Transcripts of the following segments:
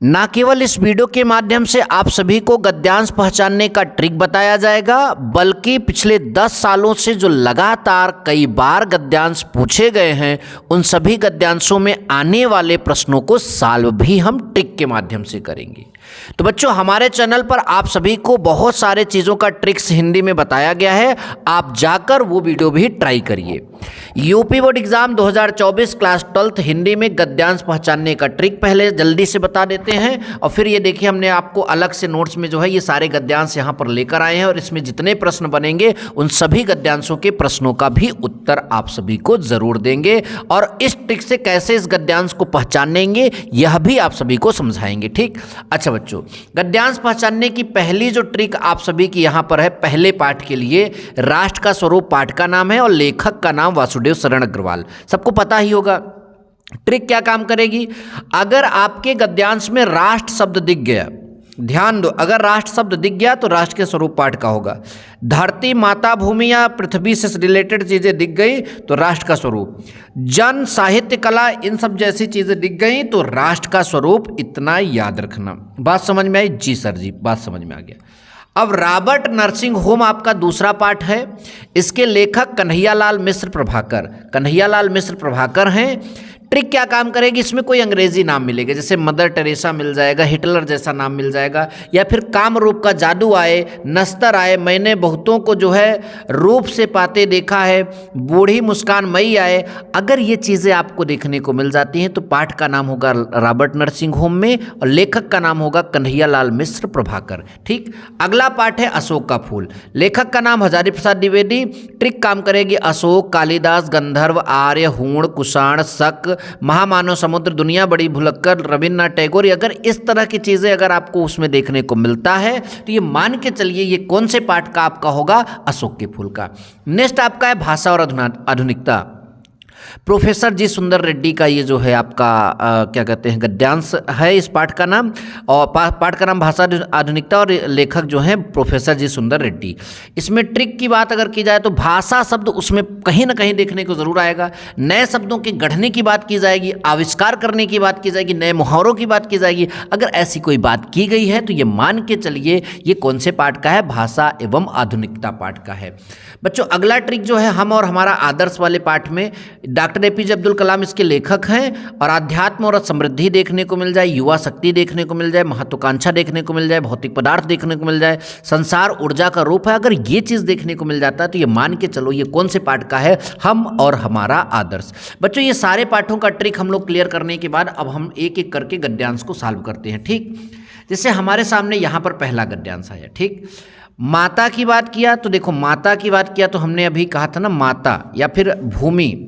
ना केवल इस वीडियो के माध्यम से आप सभी को गद्यांश पहचानने का ट्रिक बताया जाएगा, बल्कि पिछले 10 सालों से जो लगातार कई बार गद्यांश पूछे गए हैं उन सभी गद्यांशों में आने वाले प्रश्नों को सॉल्व भी हम ट्रिक के माध्यम से करेंगे। तो बच्चों, हमारे चैनल पर आप सभी को बहुत सारे चीज़ों का ट्रिक्स हिंदी में बताया गया है, आप जाकर वो वीडियो भी ट्राई करिए। UP board exam 2024 class 12th Hindi में गद्यांश पहचानने का ट्रिक पहले जल्दी से बता देते हैं, और फिर ये देखिए हमने आपको अलग से नोट्स में जो है ये सारे गद्यांश यहाँ पर लेकर आए हैं, और इसमें जितने प्रश्न बनेंगे उन सभी गद्यांशों के प्रश्नों का भी उत्तर आप सभी को जरूर देंगे, और इस ट्रिक से कैसे इस गद्यांश को पहचानेंगे यह भी आप सभी को समझाएंगे। ठीक, अच्छा बच्चों, गद्यांश पहचानने की पहली जो ट्रिक आप सभी की यहाँ पर है, पहले पाठ के लिए राष्ट्र का स्वरूप पाठ का नाम है और लेखक का नाम वासुदेव शरण अग्रवाल, सबको पता ही होगा। ट्रिक क्या काम करेगी, अगर आपके गद्यांश में राष्ट्र शब्द दिख गया, ध्यान दो, अगर राष्ट्र शब्द दिख गया तो राष्ट्र के स्वरूप पाठ का होगा। धरती, माता, भूमि या पृथ्वी से रिलेटेड चीजें दिख गई तो राष्ट्र का स्वरूप। जन, साहित्य, कला, इन सब जैसी चीजें दिख गई तो राष्ट्र का स्वरूप। इतना याद रखना। बात समझ में आई? जी सर जी, बात समझ में आ गया। अब रॉबर्ट नर्सिंग होम आपका दूसरा पाठ है। इसके लेखक कन्हैयालाल मिश्र प्रभाकर, कन्हैयालाल मिश्र प्रभाकर हैं। ट्रिक क्या काम करेगी, इसमें कोई अंग्रेजी नाम मिलेगा, जैसे मदर टेरेसा मिल जाएगा, हिटलर जैसा नाम मिल जाएगा, या फिर कामरूप का जादू आए, नस्तर आए, मैंने बहुतों को जो है रूप से पाते देखा है, बूढ़ी मुस्कान मई आए। अगर ये चीज़ें आपको देखने को मिल जाती हैं तो पाठ का नाम होगा रॉबर्ट नर्सिंग होम में, और लेखक का नाम होगा कन्हैयालाल मिश्र प्रभाकर। ठीक, अगला पाठ है अशोक का फूल। लेखक का नाम हजारी प्रसाद द्विवेदी। ट्रिक काम करेगी अशोक, कालिदास, गंधर्व, आर्य, हूण, कुषाण, शक, महामानव समुद्र, दुनिया बड़ी भुलक्कर, रविन्द्रनाथ टैगोर। अगर इस तरह की चीजें अगर आपको उसमें देखने को मिलता है तो ये मान के चलिए ये कौन से पाठ का आपका होगा, अशोक के फूल का। नेक्स्ट आपका है भाषा और आधुनिकता। प्रोफेसर जी सुंदर रेड्डी का ये जो है आपका क्या कहते हैं गद्यांश है इस पाठ का नाम, और पाठ का नाम भाषा आधुनिकता, और लेखक जो हैं प्रोफेसर जी सुंदर रेड्डी। इसमें ट्रिक की बात अगर की जाए तो भाषा शब्द उसमें कहीं ना कहीं देखने को जरूर आएगा। नए शब्दों के गढ़ने की बात की जाएगी, आविष्कार करने की बात की जाएगी, नए मुहावरों की बात की जाएगी। अगर ऐसी कोई बात की गई है तो ये मान के चलिए ये कौन से पाठ का है, भाषा एवं आधुनिकता पाठ का है। बच्चों, अगला ट्रिक जो है हम और हमारा आदर्श वाले पाठ में डॉक्टर एपीजे अब्दुल कलाम इसके लेखक हैं, और अध्यात्म और समृद्धि देखने को मिल जाए, युवा शक्ति देखने को मिल जाए, महत्वाकांक्षा देखने को मिल जाए, भौतिक पदार्थ देखने को मिल जाए, संसार ऊर्जा का रूप है। अगर ये चीज़ देखने को मिल जाता है तो ये मान के चलो ये कौन से पाठ का है, हम और हमारा आदर्श। बच्चों, ये सारे पाठों का ट्रिक हम लोग क्लियर करने के बाद अब हम एक एक करके गद्यांश को सॉल्व करते हैं। ठीक, जैसे हमारे सामने यहाँ पर पहला गद्यांश आया। ठीक, माता की बात किया तो देखो, माता की बात किया तो हमने अभी कहा था ना माता या फिर भूमि।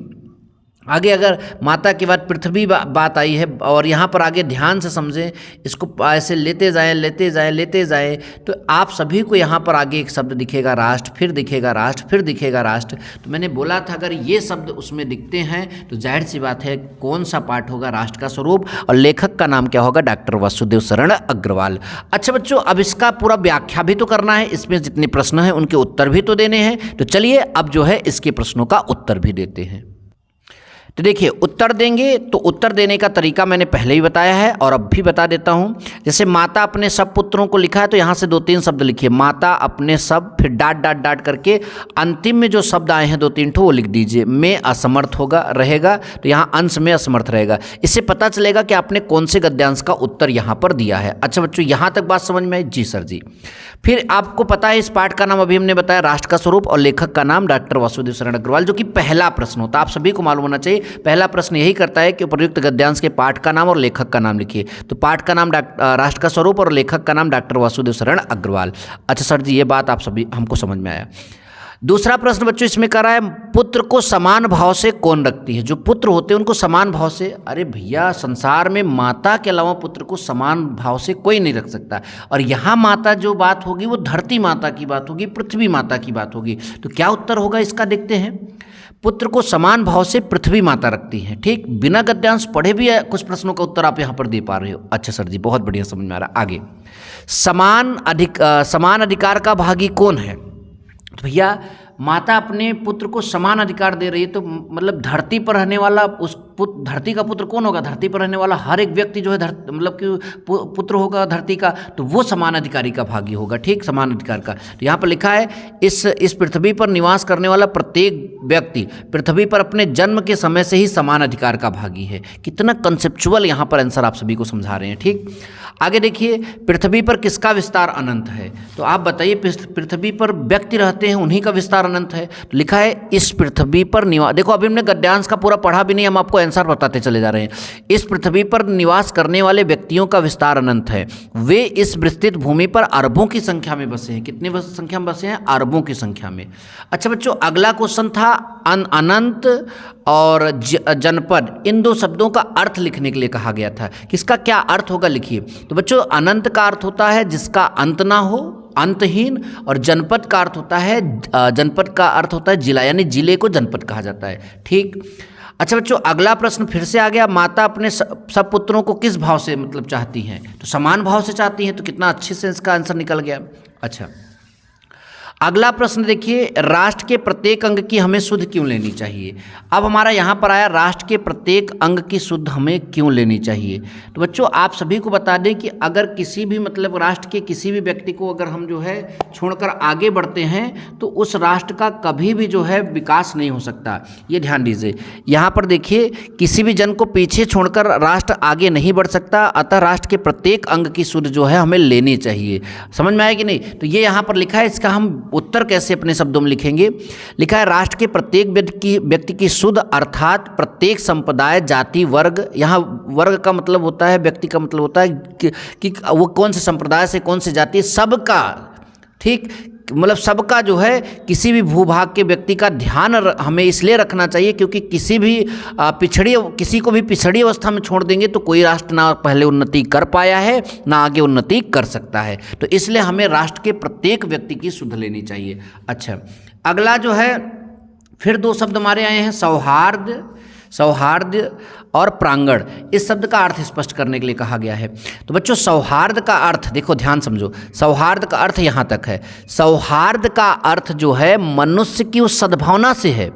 आगे अगर माता के बाद पृथ्वी बात आई है, और यहाँ पर आगे ध्यान से समझें, इसको ऐसे लेते जाएं लेते जाएं लेते जाएं तो आप सभी को यहाँ पर आगे एक शब्द दिखेगा राष्ट्र, फिर दिखेगा राष्ट्र, फिर दिखेगा राष्ट्र। तो मैंने बोला था अगर ये शब्द उसमें दिखते हैं तो जाहिर सी बात है कौन सा पाठ होगा, राष्ट्र का स्वरूप, और लेखक का नाम क्या होगा, डॉक्टर वासुदेव शरण अग्रवाल। अच्छा बच्चों, अब इसका पूरा व्याख्या भी तो करना है, इसमें जितने प्रश्न हैं उनके उत्तर भी तो देने हैं। तो चलिए अब जो है इसके प्रश्नों का उत्तर भी देते हैं। तो देखिए, उत्तर देंगे तो उत्तर देने का तरीका मैंने पहले ही बताया है और अब भी बता देता हूँ। जैसे माता अपने सब पुत्रों को लिखा है तो यहाँ से 2-3 शब्द लिखिए, माता अपने सब, फिर डाट डाट डाट करके अंतिम में जो शब्द आए हैं 2-3 ठो वो लिख दीजिए। में असमर्थ होगा रहेगा तो यहाँ अंश में असमर्थ रहेगा। इससे पता चलेगा कि आपने कौन से गद्यांश का उत्तर यहाँ पर दिया है। अच्छा बच्चों, यहाँ तक बात समझ में आई? जी सर जी। फिर आपको पता है इस पाठ का नाम अभी हमने बताया राष्ट्र का स्वरूप, और लेखक का नाम डॉक्टर वासुदेव शरण अग्रवाल, जो कि पहला प्रश्न होता है। आप सभी को मालूम होना चाहिए पहला प्रश्न यही करता है कि उपयुक्त गद्यांश के पाठ का नाम और लेखक का नाम लिखिए। तो पाठ का नाम राष्ट्र का स्वरूप और लेखक का नाम डॉक्टर वासुदेव शरण अग्रवाल। अच्छा सर जी, ये बात आप सभी हमको समझ में आया। दूसरा प्रश्न बच्चों इसमें कर रहा है, पुत्र को समान भाव से कौन रखती है? जो पुत्र होते हैं उनको समान भाव से, अरे भैया संसार में माता के अलावा पुत्र को समान भाव से कोई नहीं रख सकता। और यहाँ माता जो बात होगी वो धरती माता की बात होगी, पृथ्वी माता की बात होगी। तो क्या उत्तर होगा इसका, देखते हैं। पुत्र को समान भाव से पृथ्वी माता रखती है। ठीक, बिना गद्यांश पढ़े भी कुछ प्रश्नों का उत्तर आप यहाँ पर दे पा रहे हो। अच्छा सर जी, बहुत बढ़िया समझ में आ रहा। आगे, समान अधिकार का भागी कौन है? तो भैया माता अपने पुत्र को समान अधिकार दे रही है, तो मतलब धरती पर रहने वाला उस धरती का पुत्र कौन होगा? धरती पर रहने वाला हर एक व्यक्ति जो है मतलब कि पुत्र होगा धरती का, तो वो समान अधिकारी का भागी होगा। ठीक, समान अधिकार का। तो यहाँ पर लिखा है इस पृथ्वी पर निवास करने वाला प्रत्येक व्यक्ति पृथ्वी पर अपने जन्म के समय से ही समान अधिकार का भागी है। कितना कंसेप्चुअल यहाँ पर आंसर आप सभी को समझा रहे हैं। ठीक, आगे देखिए, पृथ्वी पर किसका विस्तार अनंत है? तो आप बताइए, पृथ्वी पर व्यक्ति रहते हैं, उन्हीं का विस्तार अनंत है। तो लिखा है इस पृथ्वी पर निवास, देखो अभी हमने गद्यांश का पूरा पढ़ा भी नहीं, हम आपको आंसर बताते चले जा रहे हैं। इस पृथ्वी पर निवास करने वाले व्यक्तियों का विस्तार अनंत है। वे इस विस्तृत भूमि पर अरबों की संख्या में बसे हैं। कितने संख्या में बसे हैं? अरबों की संख्या में। अच्छा बच्चों, अगला क्वेश्चन था अनंत और जनपद, इन दो शब्दों का अर्थ लिखने के लिए कहा गया था। किसका क्या अर्थ होगा लिखिए। तो बच्चों, अनंत का अर्थ होता है जिसका अंत ना हो, अंतहीन, और जनपद का अर्थ होता है, जनपद का अर्थ होता है जिला, यानी जिले को जनपद कहा जाता है। ठीक, अच्छा बच्चों, अगला प्रश्न फिर से आ गया, माता अपने सब पुत्रों को किस भाव से मतलब चाहती हैं? तो समान भाव से चाहती हैं। तो कितना अच्छे से इसका आंसर निकल गया। अच्छा, अगला प्रश्न देखिए, राष्ट्र के प्रत्येक अंग की हमें शुद्ध क्यों लेनी चाहिए? अब हमारा यहाँ पर आया राष्ट्र के प्रत्येक अंग की शुद्ध हमें क्यों लेनी चाहिए। तो बच्चों, आप सभी को बता दें कि अगर किसी भी मतलब राष्ट्र के किसी भी व्यक्ति को अगर हम जो है छोड़कर आगे बढ़ते हैं तो उस राष्ट्र का कभी भी जो है विकास नहीं हो सकता। ये ध्यान दीजिए, यहाँ पर देखिए, किसी भी जन को पीछे छोड़कर राष्ट्र आगे नहीं बढ़ सकता, अतः राष्ट्र के प्रत्येक अंग की शुद्ध जो है हमें लेनी चाहिए। समझ में आया कि नहीं? तो ये यहाँ पर लिखा है, इसका हम उत्तर कैसे अपने शब्दों में लिखेंगे। लिखा है राष्ट्र के प्रत्येक व्यक्ति की शुद्ध अर्थात प्रत्येक संप्रदाय, जाति, वर्ग, यहाँ वर्ग का मतलब होता है, व्यक्ति का मतलब होता है कि वो कौन से संप्रदाय से, कौन से जाति, सबका, ठीक, मतलब सबका जो है किसी भी भूभाग के व्यक्ति का ध्यान हमें इसलिए रखना चाहिए क्योंकि किसी को भी पिछड़ी अवस्था में छोड़ देंगे तो कोई राष्ट्र ना पहले उन्नति कर पाया है ना आगे उन्नति कर सकता है। तो इसलिए हमें राष्ट्र के प्रत्येक व्यक्ति की शुद्ध लेनी चाहिए। अच्छा, अगला जो है फिर दो शब्द हमारे आए हैं, सौहार्द और प्रांगण। इस शब्द का अर्थ स्पष्ट करने के लिए कहा गया है। तो बच्चों, सौहार्द का अर्थ देखो, ध्यान समझो, सौहार्द का अर्थ यहाँ तक है। सौहार्द का अर्थ जो है मनुष्य की उस सद्भावना से है।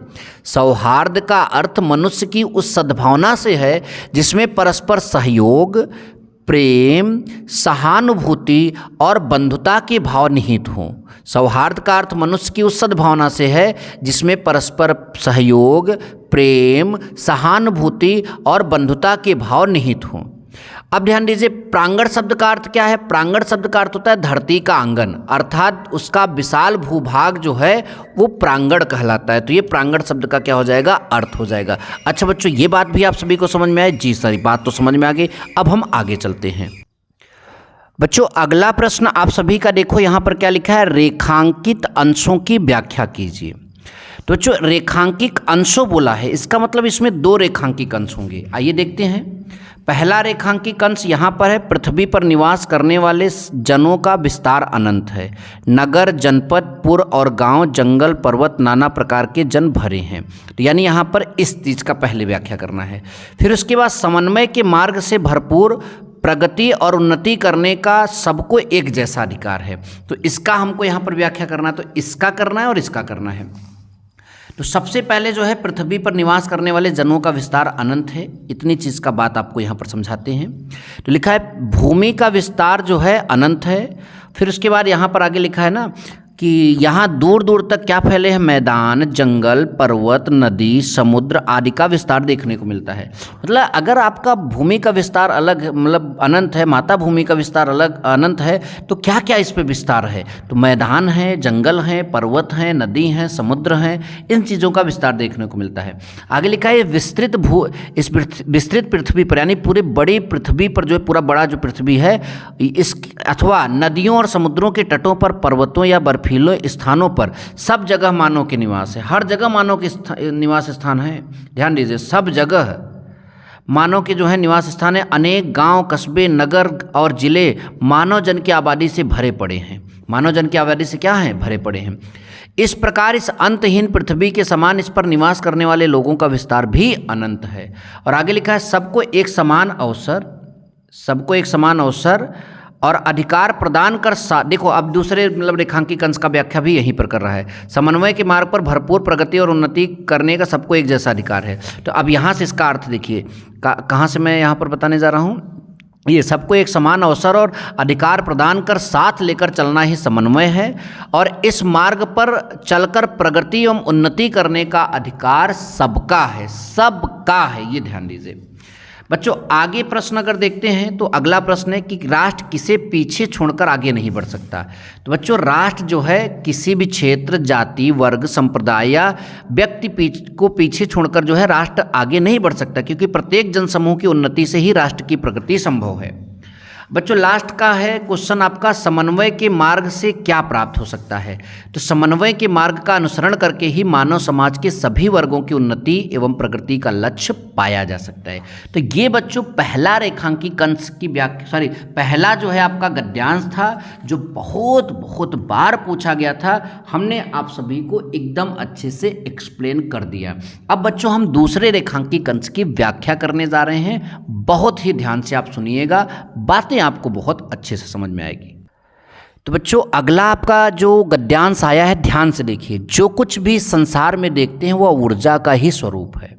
सौहार्द का अर्थ मनुष्य की उस सद्भावना से है जिसमें परस्पर सहयोग, प्रेम, सहानुभूति और बंधुता के भाव निहित हों। सौहार्द का अर्थ मनुष्य की उस सद्भावना से है जिसमें परस्पर सहयोग, प्रेम, सहानुभूति और बंधुता के भाव निहित हों। अब ध्यान दीजिए, प्रांगण शब्द का अर्थ क्या है? प्रांगण शब्द का अर्थ होता है धरती का आंगन, अर्थात उसका विशाल भूभाग जो है वो प्रांगण कहलाता है। तो ये प्रांगण शब्द का क्या हो जाएगा? अर्थ हो जाएगा। अच्छा बच्चों, ये बात भी आप सभी को समझ में आई? जी सारी बात तो समझ में आ गई। अब हम आगे चलते हैं। बच्चों, अगला प्रश्न आप सभी का देखो, यहाँ पर क्या लिखा है, रेखांकित अंशों की व्याख्या कीजिए। तो बच्चों, रेखांकित अंशों बोला है, इसका मतलब इसमें दो रेखांकित अंश होंगे। आइए देखते हैं। पहला रेखांकित अंश यहाँ पर है, पृथ्वी पर निवास करने वाले जनों का विस्तार अनंत है। नगर, जनपद, पुर और गांव, जंगल, पर्वत, नाना प्रकार के जन भरे हैं। तो यानी यहाँ पर इस चीज़ का पहले व्याख्या करना है। फिर उसके बाद समन्वय के मार्ग से भरपूर प्रगति और उन्नति करने का सबको एक जैसा अधिकार है। तो इसका हमको यहाँ पर व्याख्या करना है, तो इसका करना है और इसका करना है। तो सबसे पहले जो है पृथ्वी पर निवास करने वाले जनों का विस्तार अनंत है। इतनी चीज़ का बात आपको यहाँ पर समझाते हैं। तो लिखा है भूमि का विस्तार जो है अनंत है। फिर उसके बाद यहाँ पर आगे लिखा है ना कि यहाँ दूर दूर तक क्या फैले हैं, मैदान, जंगल, पर्वत, नदी, समुद्र आदि का विस्तार देखने को मिलता है। मतलब अगर आपका भूमि का विस्तार अलग मतलब अनंत है, माता भूमि का विस्तार अलग अनंत है, तो क्या क्या इस पे विस्तार है? तो मैदान है, जंगल है, पर्वत हैं, नदी हैं, समुद्र हैं, इन चीज़ों का विस्तार देखने को मिलता है। आगे लिखा है इस विस्तृत पृथ्वी पर, यानी पूरे बड़ी पृथ्वी पर जो है, पूरा बड़ा जो पृथ्वी है, इस अथवा नदियों और समुद्रों के तटों पर, पर्वतों या बर्फीले स्थानों पर सब जगह मानव के निवास है। हर जगह मानव के निवास स्थान है। ध्यान दीजिए, सब जगह मानव के जो है निवास स्थान है। अनेक गांव, कस्बे, नगर और जिले मानव जन की आबादी से भरे पड़े हैं। मानव जन की आबादी से क्या है? भरे पड़े हैं। इस प्रकार इस अंतहीन पृथ्वी के समान इस पर निवास करने वाले लोगों का विस्तार भी अनंत है। और आगे लिखा है सबको एक समान अवसर और अधिकार प्रदान कर देखो अब दूसरे मतलब रेखांकित अंश का व्याख्या भी यहीं पर कर रहा है। समन्वय के मार्ग पर भरपूर प्रगति और उन्नति करने का सबको एक जैसा अधिकार है। तो अब यहाँ से इसका अर्थ देखिए, कहाँ से मैं यहाँ पर बताने जा रहा हूँ, ये सबको एक समान अवसर और अधिकार प्रदान कर साथ लेकर चलना ही समन्वय है, और इस मार्ग पर चलकर प्रगति एवं उन्नति करने का अधिकार सबका है, सबका है, ये ध्यान दीजिए बच्चों। आगे प्रश्न अगर देखते हैं तो अगला प्रश्न है कि राष्ट्र किसे पीछे छोड़कर आगे नहीं बढ़ सकता। तो बच्चों राष्ट्र जो है किसी भी क्षेत्र, जाति, वर्ग, संप्रदाय या व्यक्ति को पीछे छोड़कर जो है राष्ट्र आगे नहीं बढ़ सकता, क्योंकि प्रत्येक जनसमूह की उन्नति से ही राष्ट्र की प्रगति संभव है। बच्चों लास्ट का है क्वेश्चन आपका, समन्वय के मार्ग से क्या प्राप्त हो सकता है। तो समन्वय के मार्ग का अनुसरण करके ही मानव समाज के सभी वर्गों की उन्नति एवं प्रगति का लक्ष्य पाया जा सकता है। तो ये बच्चों पहला रेखांकित अंश की व्याख्या, पहला जो है आपका गद्यांश था, जो बहुत बहुत बार पूछा गया था। हमने आप सभी को एकदम अच्छे से एक्सप्लेन कर दिया। अब बच्चों हम दूसरे रेखांकित अंश की व्याख्या करने जा रहे हैं। बहुत ही ध्यान से आप सुनिएगा, बातें आपको बहुत अच्छे से समझ में आएगी। तो बच्चों अगला आपका जो गद्यांश आया है, ध्यान से देखिए। जो कुछ भी संसार में देखते हैं वह ऊर्जा का ही स्वरूप है।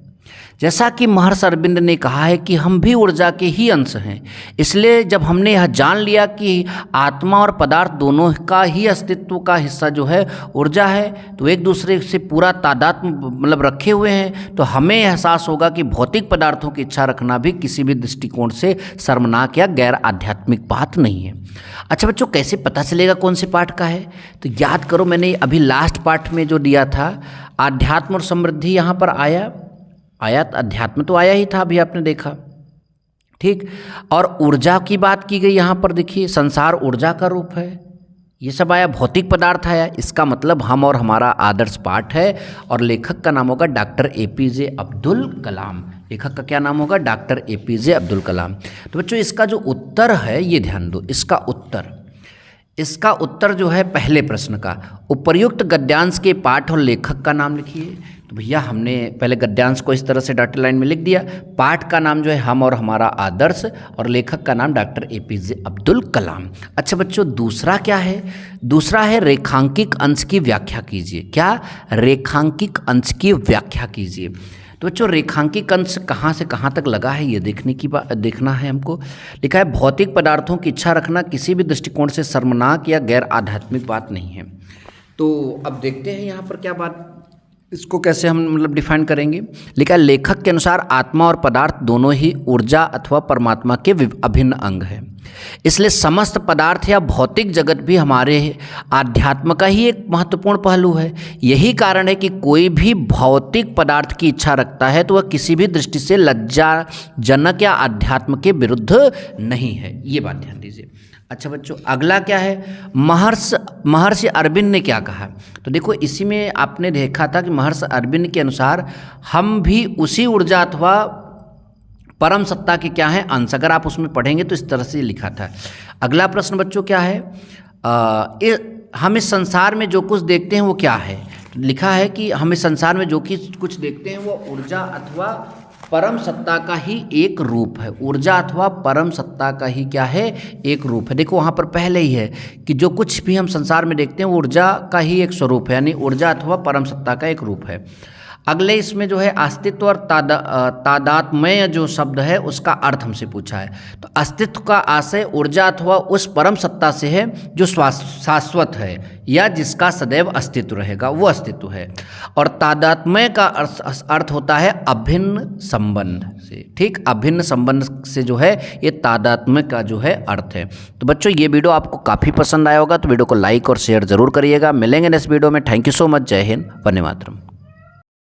जैसा कि महर्षि अरविंद ने कहा है कि हम भी ऊर्जा के ही अंश हैं, इसलिए जब हमने यह जान लिया कि आत्मा और पदार्थ दोनों का ही अस्तित्व का हिस्सा जो है ऊर्जा है, तो एक दूसरे से पूरा तादात्म्य मतलब रखे हुए हैं, तो हमें एहसास होगा कि भौतिक पदार्थों की इच्छा रखना भी किसी भी दृष्टिकोण से शर्मनाक या गैर आध्यात्मिक बात नहीं है। अच्छा बच्चों कैसे पता चलेगा कौन से पाठ का है? तो याद करो, मैंने अभी लास्ट पाठ में जो दिया था, आध्यात्म और समृद्धि यहाँ पर आया, अध्यात्म तो आया ही था, अभी आपने देखा, ठीक। और ऊर्जा की बात की गई यहाँ पर, देखिए संसार ऊर्जा का रूप है, ये सब आया। भौतिक पदार्थ आया, इसका मतलब हम और हमारा आदर्श पाठ है। और लेखक का नाम होगा डॉक्टर APJ अब्दुल कलाम। लेखक का क्या नाम होगा? Doctor APJ Abdul Kalam. तो बच्चों इसका जो उत्तर है ये ध्यान दो, इसका उत्तर जो है पहले प्रश्न का, उपर्युक्त गद्यांश के पाठ और लेखक का नाम लिखिए। तो भैया हमने पहले गद्यांश को इस तरह से डॉटेड लाइन में लिख दिया, पाठ का नाम जो है हम और हमारा आदर्श, और लेखक का नाम डॉक्टर APJ अब्दुल कलाम। अच्छा बच्चों दूसरा क्या है? दूसरा है रेखांकित अंश की व्याख्या कीजिए। क्या? रेखांकित अंश की व्याख्या कीजिए। तो बच्चों रेखांकित अंश कहाँ से कहाँ तक लगा है ये देखना है हमको। लिखा है भौतिक पदार्थों की इच्छा रखना किसी भी दृष्टिकोण से शर्मनाक या गैर आध्यात्मिक बात नहीं है। तो अब देखते हैं यहाँ पर क्या बात, इसको कैसे हम मतलब डिफाइन करेंगे। लिखा है लेखक के अनुसार आत्मा और पदार्थ दोनों ही ऊर्जा अथवा परमात्मा के अभिन्न अंग हैं, इसलिए समस्त पदार्थ या भौतिक जगत भी हमारे आध्यात्म का ही एक महत्वपूर्ण पहलू है। यही कारण है कि कोई भी भौतिक पदार्थ की इच्छा रखता है तो वह किसी भी दृष्टि से लज्जाजनक या अध्यात्म के विरुद्ध नहीं है। ये बात ध्यान दीजिए। अच्छा बच्चों अगला क्या है? महर्षि अरविंद ने क्या कहा? तो देखो इसी में आपने देखा था कि महर्षि अरविंद के अनुसार हम भी उसी ऊर्जा अथवा परम सत्ता के क्या है अंश। अगर आप उसमें पढ़ेंगे तो इस तरह से लिखा था। अगला प्रश्न बच्चों क्या है? हम इस संसार में जो कुछ देखते हैं वो क्या है? लिखा है कि हम इस संसार में जो कुछ देखते हैं वो ऊर्जा अथवा परम सत्ता का ही एक रूप है। ऊर्जा अथवा परम सत्ता का ही क्या है? एक रूप है। देखो वहाँ पर पहले ही है कि जो कुछ भी हम संसार में देखते हैं वो ऊर्जा का ही एक स्वरूप है, यानी ऊर्जा अथवा परम सत्ता का एक रूप है। अगले इसमें जो है अस्तित्व और तादात्म्य जो शब्द है उसका अर्थ हमसे पूछा है। तो अस्तित्व का आशय ऊर्जा अथवा उस परम सत्ता से है जो शाश्वत है या जिसका सदैव अस्तित्व रहेगा, वो अस्तित्व है। और तादात्म्य का अर्थ होता है अभिन्न संबंध से। ठीक, अभिन्न संबंध से जो है ये तादात्म्य का जो है अर्थ है। तो बच्चों ये वीडियो आपको काफ़ी पसंद आया होगा, तो वीडियो को लाइक और शेयर जरूर करिएगा। मिलेंगे नेक्स्ट वीडियो में। Thank you so much. जय हिंद, वंदे मातरम।